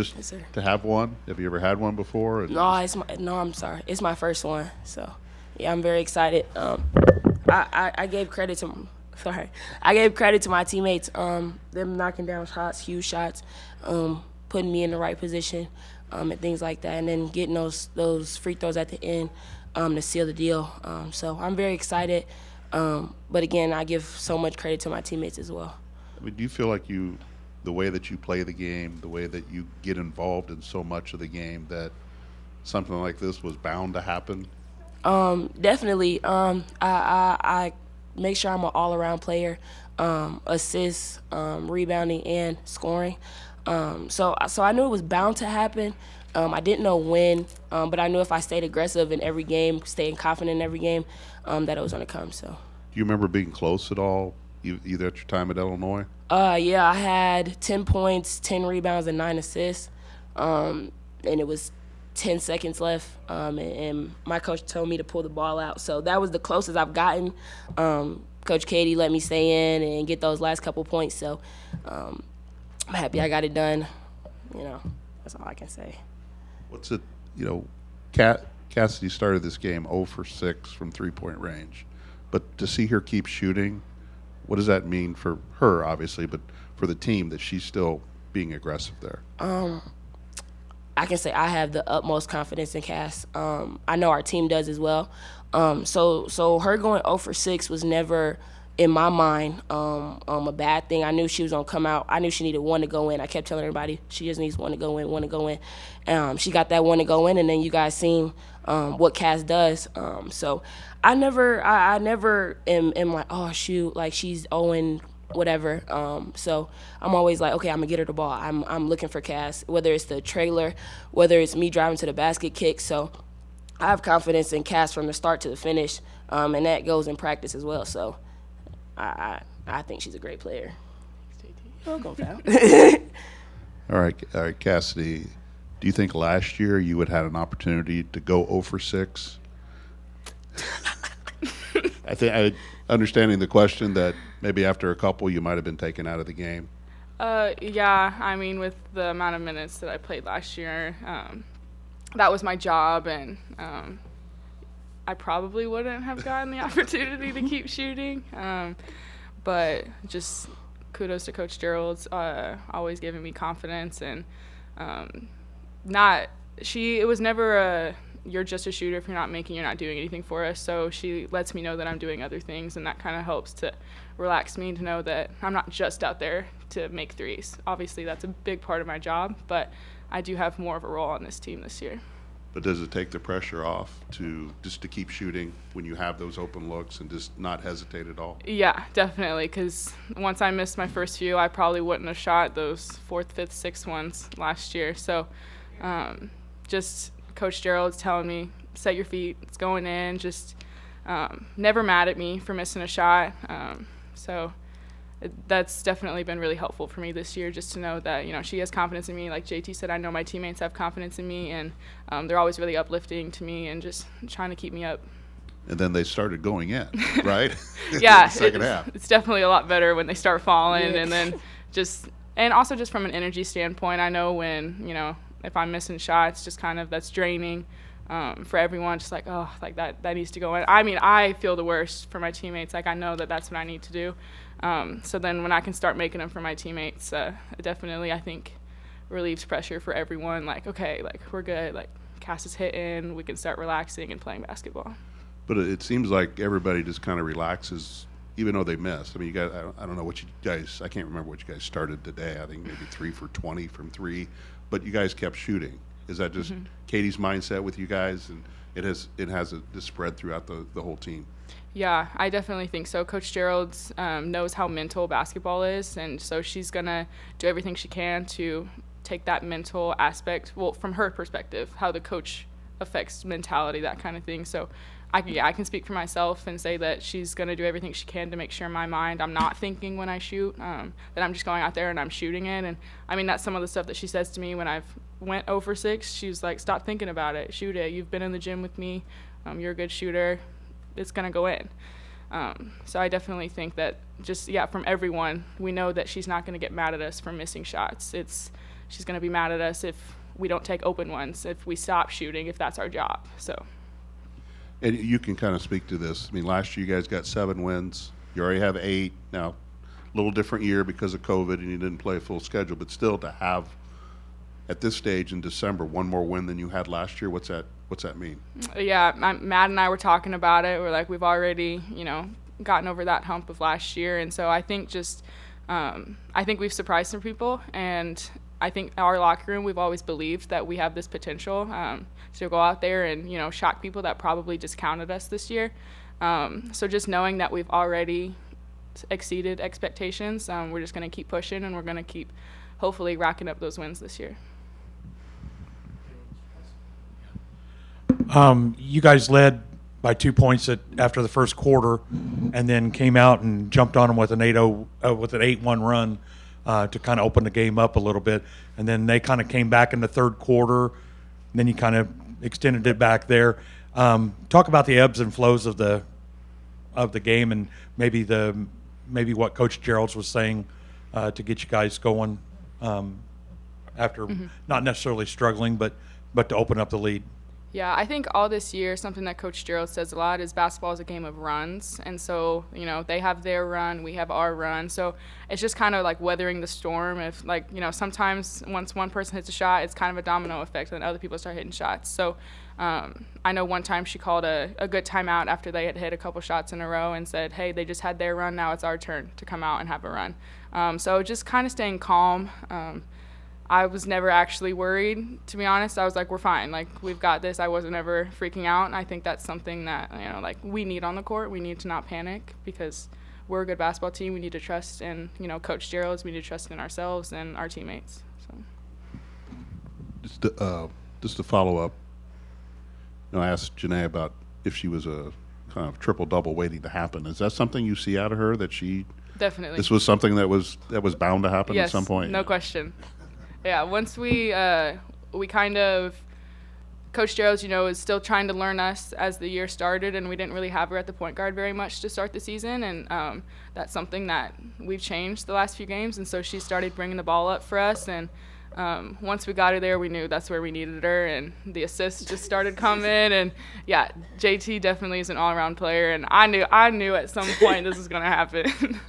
Just Yes, sir. to have one? Have you ever had one before? I'm sorry. It's my first one. So, yeah, I'm very excited. I gave credit to sorry. I gave credit to my teammates. Them knocking down shots, huge shots, putting me in the right position, and things like that, and then getting those free throws at the end to seal the deal. So I'm very excited. But again, I give so much credit to my teammates as well. I mean, do you feel like the way that you play the game, the way that you get involved in so much of the game, that something like this was bound to happen? Definitely. I make sure I'm an all-around player, assists, rebounding, and scoring. So I knew it was bound to happen. I didn't know when, but I knew if I stayed aggressive in every game, staying confident in every game, that it was going to come. So. Do you remember being close at all, either at your time at Illinois? Yeah, I had 10 points, 10 rebounds, and 9 assists, and it was 10 seconds left, and my coach told me to pull the ball out. So that was the closest I've gotten. Coach Katie let me stay in and get those last couple points, so I'm happy I got it done. That's all I can say. What's it, Cassidy started this game 0 for 6 from three-point range, but to see her keep shooting, what does that mean for her, obviously, but for the team that she's still being aggressive there? I can say I have the utmost confidence in Cass. I know our team does as well. So her going 0 for 6 was never, in my mind, a bad thing. I knew she was going to come out. I knew she needed one to go in. I kept telling everybody she just needs one to go in, one to go in. She got that one to go in, and then you guys seen what Cass does. So I never am like, oh, shoot, like she's owing whatever. So I'm always like, okay, I'm gonna get her the ball. I'm looking for Cass, whether it's the trailer, whether it's me driving to the basket kick. So I have confidence in Cass from the start to the finish, and that goes in practice as well. So I think she's a great player. Oh, go foul. All right, Cassidy. Do you think last year you would have had an opportunity to go 0 for 6? I think understanding the question that maybe after a couple you might have been taken out of the game. Yeah, I mean, with the amount of minutes that I played last year, that was my job, and I probably wouldn't have gotten the opportunity to keep shooting. But just kudos to Coach Gerald's always giving me confidence, and it was never a you're just a shooter. If you're not making, you're not doing anything for us. So she lets me know that I'm doing other things, and that kind of helps to relax me to know that I'm not just out there to make threes. Obviously, that's a big part of my job, but I do have more of a role on this team this year. But does it take the pressure off to keep shooting when you have those open looks and just not hesitate at all? Yeah, definitely, because once I missed my first few, I probably wouldn't have shot those 4th, 5th, 6th ones last year. So just Coach Gerald's telling me, set your feet, it's going in, just never mad at me for missing a shot. That's definitely been really helpful for me this year, just to know that, she has confidence in me. Like JT said, I know my teammates have confidence in me, and they're always really uplifting to me and just trying to keep me up. And then they started going in, right? Yeah, the second half. It's definitely a lot better when they start falling, Yeah. and then and also just from an energy standpoint, I know when, if I'm missing shots, just kind of that's draining for everyone, just like, oh, like that needs to go in. I mean, I feel the worst for my teammates. Like, I know that that's what I need to do. So then when I can start making them for my teammates, it definitely, I think, relieves pressure for everyone. Like, okay, like, we're good. Like, Cass is hitting. We can start relaxing and playing basketball. But it seems like everybody just kind of relaxes, even though they miss. I mean, you guys, I don't know what you guys, I can't remember what you guys started today. I think maybe 3 for 20 from 3, but you guys kept shooting. Is that just Katie's mindset with you guys, and it has this spread throughout the whole team? Yeah, I definitely think so. Coach Gerald's knows how mental basketball is, and so she's gonna do everything she can to take that mental aspect, well, from her perspective, how the coach affects mentality, that kind of thing. So I can speak for myself and say that she's going to do everything she can to make sure in my mind I'm not thinking when I shoot, that I'm just going out there and I'm shooting it. And, I mean, that's some of the stuff that she says to me when I've went 0 for 6. She's like, stop thinking about it. Shoot it. You've been in the gym with me. You're a good shooter. It's going to go in. So I definitely think that just, from everyone, we know that she's not going to get mad at us for missing shots. she's going to be mad at us if we don't take open ones, if we stop shooting, if that's our job. So. And you can kind of speak to this. I mean, last year you guys got 7 wins. You already have 8 now. A little different year because of COVID, and you didn't play a full schedule. But still, to have at this stage in December 1 more win than you had last year, what's that mean? Yeah, Matt and I were talking about it. We're like, we've already, gotten over that hump of last year, and so I think I think we've surprised some people, and I think our locker room, we've always believed that we have this potential to go out there and, shock people that probably discounted us this year. So just knowing that we've already exceeded expectations, we're just going to keep pushing, and we're going to keep hopefully racking up those wins this year. You guys led by 2 points after the first quarter, and then came out and jumped on them with an 8-1 run to kind of open the game up a little bit. And then they kind of came back in the third quarter, and then you kind of extended it back there. Talk about the ebbs and flows of the game, and maybe what Coach Gerald's was saying to get you guys going after not necessarily struggling, but to open up the lead. Yeah, I think all this year, something that Coach Gerald says a lot is basketball is a game of runs. And so, they have their run, we have our run. So it's just kind of like weathering the storm. If, sometimes once one person hits a shot, it's kind of a domino effect, and other people start hitting shots. So I know one time she called a good timeout after they had hit a couple shots in a row and said, hey, they just had their run, now it's our turn to come out and have a run. So just kind of staying calm. I was never actually worried, to be honest. I was like, we're fine. We've got this. I wasn't ever freaking out. And I think that's something that, we need on the court. We need to not panic because we're a good basketball team. We need to trust in, Coach Gerald's. We need to trust in ourselves and our teammates. So. Just to follow up, I asked Janae about if she was a kind of triple-double waiting to happen. Is that something you see out of her, that she – Definitely. This was something that was bound to happen yes, at some point? No question. Yeah, once we kind of, Coach Gerald, is still trying to learn us as the year started, and we didn't really have her at the point guard very much to start the season, and that's something that we've changed the last few games, and so she started bringing the ball up for us, and once we got her there, we knew that's where we needed her, and the assists just started coming, and yeah, JT definitely is an all-around player, and I knew at some point this was going to happen.